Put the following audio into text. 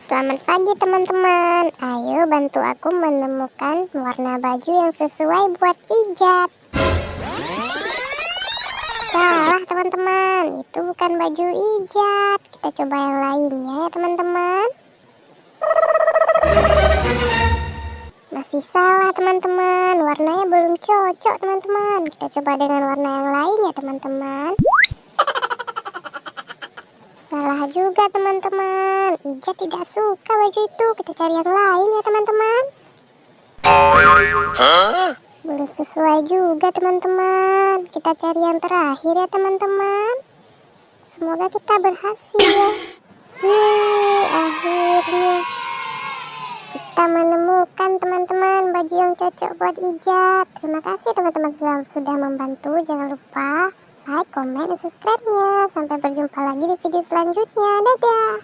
Selamat pagi teman-teman. Ayo bantu aku menemukan warna baju yang sesuai buat Ijat. Salah teman-teman, itu bukan baju Ijat. Kita coba yang lainnya ya teman-teman. Masih salah teman-teman, warnanya belum cocok teman-teman. Kita coba dengan warna yang lain ya teman-teman. Salah juga teman-teman, Ijat tidak suka baju itu. Kita cari yang lain ya teman-teman. Belum sesuai juga teman-teman. Kita cari yang terakhir ya teman-teman. Semoga kita berhasil. Akhirnya kita menemukan teman-teman baju yang cocok buat Ijat. Terima kasih teman-teman sudah membantu. Jangan lupa like, komen, dan subscribe-nya. Sampai berjumpa lagi di video selanjutnya. Dadah.